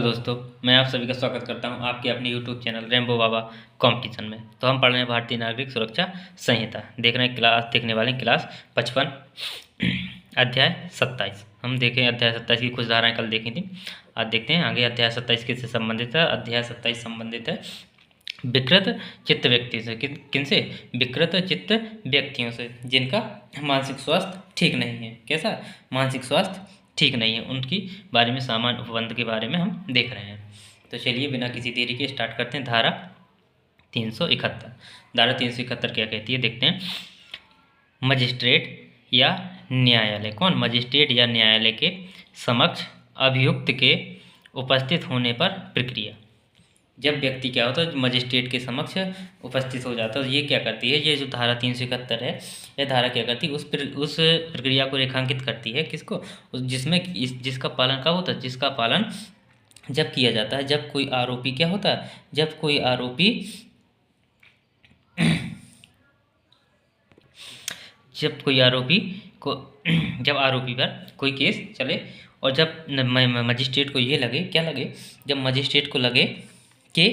दोस्तों, मैं आप सभी का स्वागत करता हूं आपके अपने YouTube चैनल रेम्बो बाबा कंपटीशन में। तो हम पढ़ रहे हैं भारतीय नागरिक सुरक्षा संहिता। देखने वाले क्लास 55 अध्याय 27। हम देखें अध्याय 27 की कुछ धाराएं कल देखी थी। आज देखते हैं आगे अध्याय 27 किससे संबंधित है। अध्याय 27 संबंधित है विकृत चित्त व्यक्ति से। किनसे? विकृत चित्त व्यक्तियों से जिनका मानसिक स्वास्थ्य ठीक नहीं है। कैसा? मानसिक स्वास्थ्य ठीक नहीं है, उनकी बारे में सामान्य उपबंध के बारे में हम देख रहे हैं। तो चलिए बिना किसी देरी के स्टार्ट करते हैं। धारा 371। धारा 371 क्या कहती है देखते हैं। मजिस्ट्रेट या न्यायालय, कौन? मजिस्ट्रेट या न्यायालय के समक्ष अभियुक्त के उपस्थित होने पर प्रक्रिया। जब व्यक्ति क्या होता है मजिस्ट्रेट के समक्ष उपस्थित हो जाता है, ये क्या करती है, ये जो धारा 371 है, यह धारा क्या करती है, उस प्रक्रिया को रेखांकित करती है। किसको? जिसमें जिसका पालन कब होता है? जिसका पालन जब किया जाता है जब कोई आरोपी क्या होता है, जब कोई आरोपी को जब आरोपी पर कोई केस चले और जब मजिस्ट्रेट को ये लगे, क्या लगे, जब मजिस्ट्रेट को लगे कि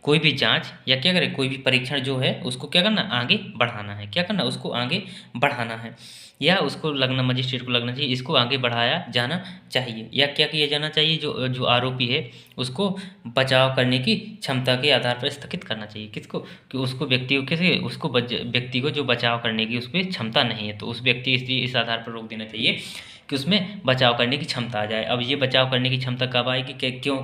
कोई भी जांच या क्या करे, कोई भी परीक्षण जो है उसको क्या करना, आगे बढ़ाना है। क्या करना? उसको आगे बढ़ाना है, या उसको लगना, मजिस्ट्रेट को लगना चाहिए इसको आगे बढ़ाया जाना चाहिए, या क्या किया जाना चाहिए, जो आरोपी है उसको बचाव करने की क्षमता के आधार पर स्थगित करना चाहिए। किसको? कि उसको व्यक्ति को कैसे, उसको व्यक्ति को जो बचाव करने की उस पर क्षमता नहीं है, तो उस व्यक्ति इसलिए इस आधार पर रोक देना चाहिए कि उसमें बचाव करने की क्षमता आ जाए। अब ये बचाव करने की क्षमता कब आएगी, क्यों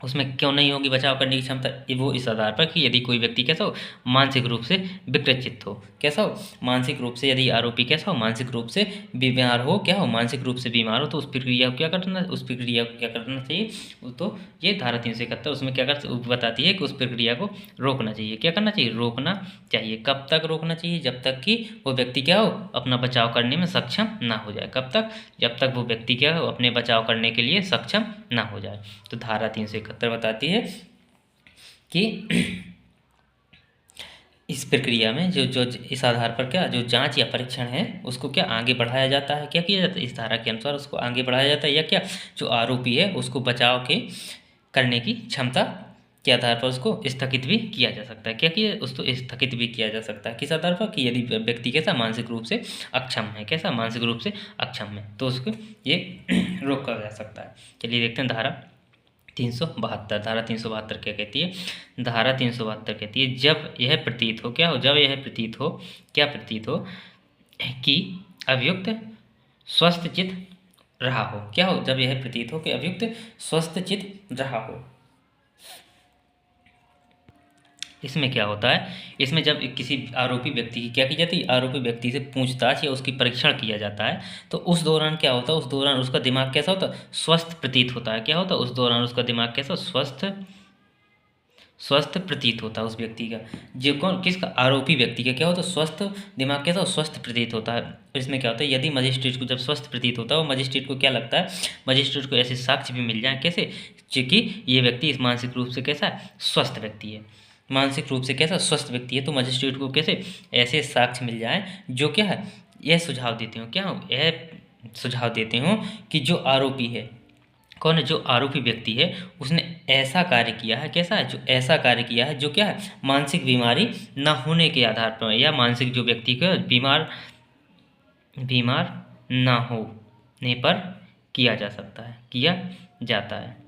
उसमें क्यों नहीं होगी बचाव करने की क्षमता? वो इस आधार पर कि यदि कोई व्यक्ति कैसा हो, मानसिक रूप से विकृत चित्त हो। कैसा हो? मानसिक रूप से, यदि आरोपी कैसा हो, मानसिक रूप से बीमार हो, क्या हो, मानसिक रूप से बीमार हो, तो उस प्रक्रिया को क्या करना, उस प्रक्रिया को क्या करना चाहिए। तो ये धारा 371 उसमें क्या कर बताती है कि उस प्रक्रिया को रोकना चाहिए। क्या करना चाहिए? रोकना चाहिए। कब तक रोकना चाहिए? जब तक कि वो व्यक्ति क्या हो, अपना बचाव करने में सक्षम ना हो जाए। कब तक? जब तक वो व्यक्ति क्या हो, अपने बचाव करने के लिए सक्षम ना हो जाए। तो धारा 371 बताती है कि इस प्रक्रिया में जो इस आधार पर क्या, जो जांच या परीक्षण है उसको क्या आगे बढ़ाया जाता है। क्या किया जाता है? इस धारा के अनुसार उसको आगे बढ़ाया जाता है, या क्या, जो आरोपी है उसको बचाव के करने की क्षमता के आधार पर उसको स्थगित भी किया जा सकता है। क्या किया? उसको स्थगित भी किया जा सकता है। किस आधार पर? कि यदि व्यक्ति कैसा मानसिक रूप से अक्षम है, कैसा मानसिक रूप से अक्षम है, तो उसको ये रोका जा सकता है। चलिए देखते हैं धारा 372। धारा 372 क्या कहती है? धारा 372 कहती है जब यह प्रतीत हो, क्या हो, जब यह प्रतीत हो, क्या प्रतीत हो कि अभियुक्त स्वस्थ चित्त रहा हो। क्या हो? जब यह प्रतीत हो कि अभियुक्त स्वस्थ चित्त रहा हो। इसमें क्या होता है, इसमें जब किसी आरोपी व्यक्ति की क्या की जाती है, आरोपी व्यक्ति से पूछताछ या उसकी परीक्षण किया जाता है, तो उस दौरान क्या होता है, उस दौरान उसका दिमाग कैसा होता है, स्वस्थ प्रतीत होता है। क्या होता है? उस दौरान उसका दिमाग कैसा, स्वस्थ प्रतीत होता है उस व्यक्ति का। जो कौन, किसका? आरोपी व्यक्ति का क्या होता है, स्वस्थ दिमाग कैसा, स्वस्थ प्रतीत होता है। इसमें क्या होता है, यदि मजिस्ट्रेट को जब स्वस्थ प्रतीत होता है, मजिस्ट्रेट को क्या लगता है, मजिस्ट्रेट को ऐसे साक्ष्य भी मिल जाए, कैसे, कि ये व्यक्ति इस मानसिक रूप से कैसा है, स्वस्थ व्यक्ति है, मानसिक रूप से कैसा स्वस्थ व्यक्ति है, तो मजिस्ट्रेट को कैसे ऐसे साक्ष्य मिल जाए जो क्या है, यह सुझाव देते हो, क्या हो, यह सुझाव देते हो कि जो आरोपी है, कौन है, जो आरोपी व्यक्ति है, उसने ऐसा कार्य किया है, कैसा है, जो ऐसा कार्य किया है जो क्या है, मानसिक बीमारी न होने के आधार पर, या मानसिक जो व्यक्ति का बीमार ना होने पर किया जा सकता है, किया जाता है।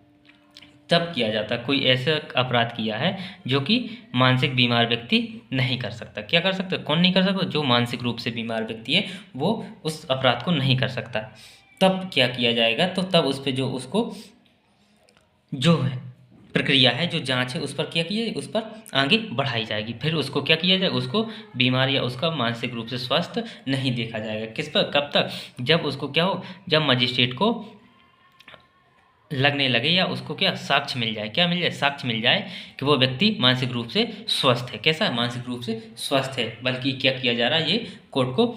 तब किया जाता है, कोई ऐसा अपराध किया है जो कि मानसिक बीमार व्यक्ति नहीं कर सकता। क्या कर सकता? कौन नहीं कर सकता? जो मानसिक रूप से बीमार व्यक्ति है वो उस अपराध को नहीं कर सकता। तब क्या किया जाएगा, तो तब उस पर जो उसको जो है प्रक्रिया है, जो जांच है, उस पर क्या किया, उस पर आगे बढ़ाई जाएगी। फिर उसको क्या किया जाए, उसको बीमार या उसका मानसिक रूप से स्वस्थ नहीं देखा जाएगा। किस पर? कब तक? जब उसको क्या हो, जब मजिस्ट्रेट को लगने लगे या उसको क्या साक्ष्य मिल जाए, क्या मिल जाए, साक्ष्य मिल जाए कि वो व्यक्ति मानसिक रूप से स्वस्थ है। कैसा है? मानसिक रूप से स्वस्थ है। बल्कि क्या किया जा रहा है, ये कोर्ट को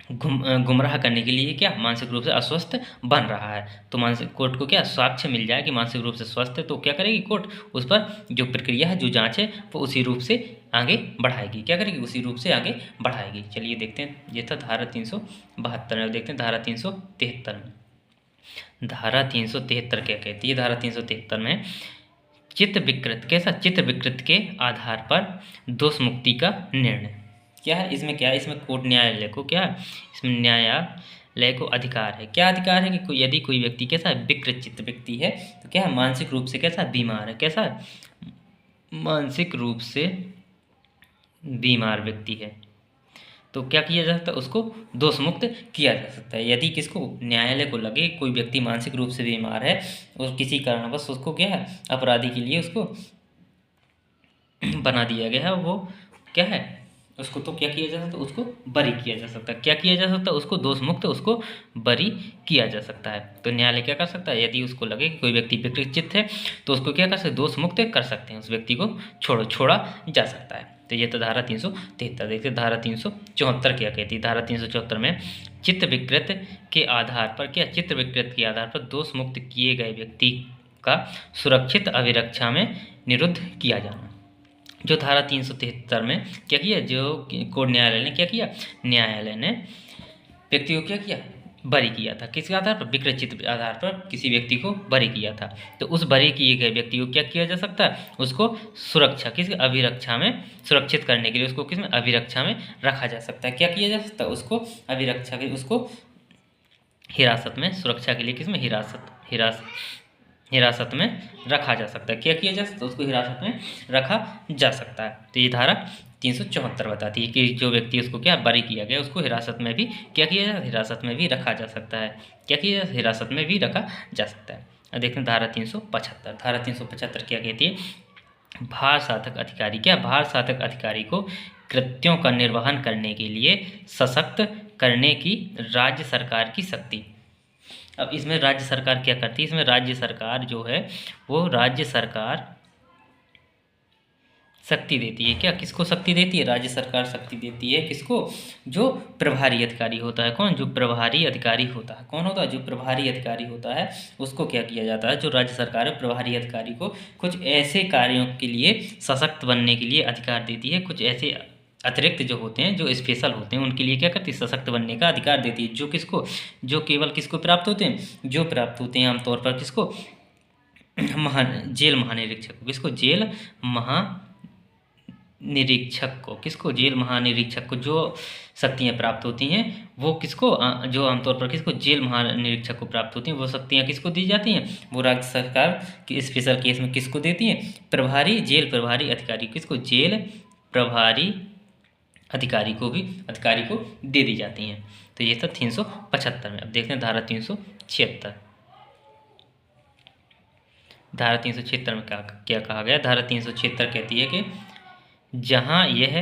गुमराह करने के लिए क्या मानसिक रूप से अस्वस्थ बन रहा है। तो मानसिक कोर्ट को क्या साक्ष्य मिल जाए कि मानसिक रूप से स्वस्थ है, तो क्या करेगी कोर्ट, उस पर जो प्रक्रिया है, जो जांच है, वो उसी रूप से आगे बढ़ाएगी। क्या करेगी? उसी रूप से आगे बढ़ाएगी। चलिए देखते हैं, ये था धारा 372 में। देखते हैं धारा 373 में। धारा 373 क्या कहती है? धारा 373 में चित्त विकृत, कैसा? चित्त विकृत के आधार पर दोष मुक्ति का निर्णय। क्या है इसमें? क्या है इसमें? कोर्ट न्यायालय को क्या है इसमें? न्यायालय को अधिकार है। क्या अधिकार है? कि यदि कोई व्यक्ति कैसा है? विकृत चित्त व्यक्ति है, तो क्या है? मानसिक रूप से कैसा? बीमार है। कैसा है? मानसिक रूप से बीमार व्यक्ति है, तो क्या किया जा सकता है? उसको दोष मुक्त किया जा सकता है। यदि किसको? न्यायालय को लगे कोई व्यक्ति मानसिक रूप से बीमार है और किसी कारणवश उसको क्या है? अपराधी के लिए उसको बना दिया गया है, वो क्या है? उसको तो क्या किया जा सकता है? उसको बरी किया जा सकता है। क्या किया जा सकता है? उसको दोष मुक्त उसको बरी किया जा सकता है। तो न्यायालय क्या कर सकता है? यदि उसको लगे कि कोई व्यक्ति विकृत चित्त है, तो उसको क्या कर सकते? दोष मुक्त कर सकते हैं, उस व्यक्ति को छोड़ा जा सकता है। तो ये तो धारा 373। देखिए धारा 374 क्या कहती है? धारा 374 में चित्त विकृत के आधार पर क्या? चित्त विकृत के आधार पर दोष मुक्त किए गए व्यक्ति का सुरक्षित अभिरक्षा में निरुद्ध किया जाना। जो धारा 373 में क्या किया? जो कोर्ट न्यायालय ने क्या किया? न्यायालय ने व्यक्ति को क्या किया? बरी किया था। किसके आधार पर? विकृत चित्त आधार पर किसी व्यक्ति को बरी किया था। तो उस बरी किए गए व्यक्ति को क्या किया जा सकता है? उसको सुरक्षा, किसकी? अभिरक्षा में सुरक्षित करने के लिए उसको किसमें? अभिरक्षा में रखा जा सकता है। क्या किया जा सकता है? उसको अभिरक्षा के, उसको हिरासत में, सुरक्षा के लिए किसमें? हिरासत में रखा जा सकता है। क्या किया जा सकता है? उसको हिरासत में रखा जा सकता है। तो ये धारा 374 बताती है कि जो व्यक्ति उसको क्या बरी किया गया, उसको हिरासत में भी क्या किया जाए? हिरासत में भी रखा जा सकता है। क्या किया जाए? हिरासत में भी रखा जा सकता है। अब देखते हैं धारा 375। धारा 375 क्या कहती है? भार साधक अधिकारी, क्या? भार साधक अधिकारी को कृत्यों का निर्वहन करने के लिए सशक्त करने की राज्य सरकार की शक्ति। अब इसमें राज्य सरकार क्या करती है? इसमें राज्य सरकार जो है वो राज्य सरकार शक्ति देती है। क्या? किसको शक्ति देती है? राज्य सरकार शक्ति देती है। किसको? जो प्रभारी अधिकारी होता है। कौन? जो प्रभारी अधिकारी होता है। कौन होता है? जो प्रभारी अधिकारी होता है, उसको क्या किया जाता है? जो राज्य सरकार है, प्रभारी अधिकारी को कुछ ऐसे कार्यों के लिए सशक्त बनने के लिए अधिकार देती है। कुछ ऐसे अतिरिक्त जो होते हैं, जो स्पेशल होते हैं, उनके लिए क्या करती है? सशक्त बनने का अधिकार देती है। जो किसको? जो केवल किसको प्राप्त होते हैं? जो प्राप्त होते हैं आमतौर पर किसको? जेल महानिरीक्षक को। किसको? जेल महानिरीक्षक को। किसको? जेल महानिरीक्षक को जो शक्तियाँ प्राप्त होती हैं वो किसको? जो आमतौर पर किसको? जेल महानिरीक्षक को प्राप्त होती हैं। वो शक्तियाँ किसको दी जाती हैं? वो राज्य सरकार की स्पेशल केस में किसको देती हैं? प्रभारी, जेल प्रभारी अधिकारी। किसको? जेल प्रभारी अधिकारी को दे दी जाती हैं। तो ये था 375 में। अब देखते हैं धारा 376। धारा 376 में क्या कहा गया? धारा 376 कहती है कि जहाँ यह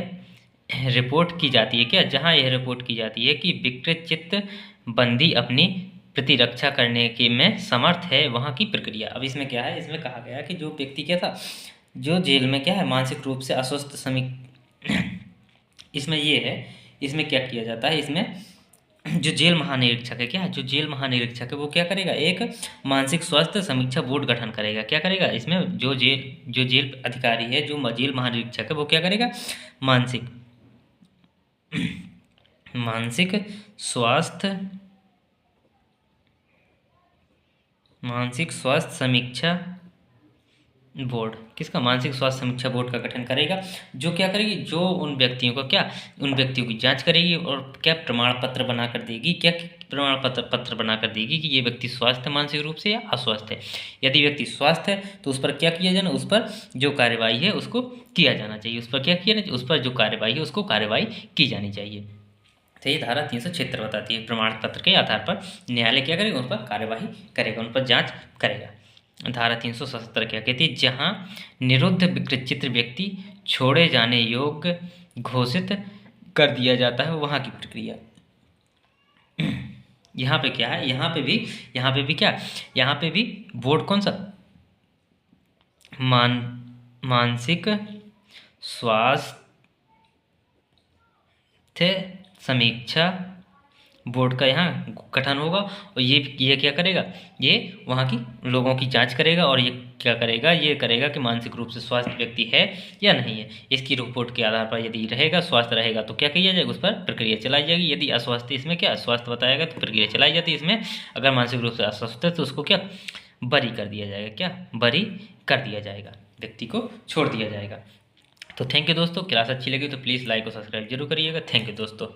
रिपोर्ट की जाती है, क्या? जहाँ यह रिपोर्ट की जाती है कि विकृत चित्त बंदी अपनी प्रतिरक्षा करने के में समर्थ है, वहाँ की प्रक्रिया। अब इसमें क्या है? इसमें कहा गया कि जो व्यक्ति क्या था, जो जेल में क्या है मानसिक रूप से अस्वस्थ इसमें ये है, इसमें क्या किया जाता है? इसमें जो जेल महानिरीक्षक है, क्या है? जो जेल महानिरीक्षक है वो क्या करेगा? एक मानसिक स्वास्थ्य समीक्षा बोर्ड गठन करेगा। क्या करेगा? इसमें जो जेल अधिकारी है, जो जेल महानिरीक्षक है, वो क्या करेगा? मानसिक स्वास्थ्य समीक्षा बोर्ड, किसका? मानसिक स्वास्थ्य समीक्षा बोर्ड का गठन करेगा। जो क्या करेगी? जो उन व्यक्तियों को क्या? उन व्यक्तियों की जांच करेगी और क्या? प्रमाण पत्र बनाकर देगी। क्या प्रमाण पत्र बनाकर देगी कि ये व्यक्ति स्वस्थ है मानसिक रूप से या अस्वस्थ है। यदि व्यक्ति स्वस्थ है तो उस पर क्या किया जाना? उस पर जो कार्यवाही है उसको किया जाना चाहिए। उस पर क्या किया जाना? उस पर जो कार्यवाही है उसको कार्यवाही की जानी चाहिए। तो ये धारा 376 बताती है प्रमाण पत्र के आधार पर न्यायालय क्या करेगा? उन पर कार्यवाही करेगा, उन पर जाँच करेगा। धारा 377 क्या कहती है? जहाँ निरुद्ध विकृत चित्त व्यक्ति छोड़े जाने योग्य घोषित कर दिया जाता है, वहाँ की प्रक्रिया। यहाँ पे क्या है? यहाँ पे भी क्या? यहाँ पे भी बोर्ड कौन सा? मानसिक स्वास्थ्य समीक्षा बोर्ड का यहाँ गठन होगा और ये क्या करेगा, ये वहाँ की लोगों की जांच करेगा और ये क्या करेगा, ये करेगा कि मानसिक रूप से स्वस्थ व्यक्ति है या नहीं है। इसकी रिपोर्ट के आधार पर यदि रहेगा स्वस्थ रहेगा तो क्या किया जाएगा, उस पर प्रक्रिया चलाई जाएगी। यदि अस्वस्थ, इसमें क्या अस्वस्थ बताएगा तो प्रक्रिया चलाई जाती है इसमें। अगर मानसिक रूप से अस्वस्थ है तो उसको क्या बरी कर दिया जाएगा, क्या बरी कर दिया जाएगा, व्यक्ति को छोड़ दिया जाएगा। तो थैंक यू दोस्तों, क्लास अच्छी लगी तो प्लीज़ लाइक और सब्सक्राइब जरूर करिएगा। थैंक यू दोस्तों।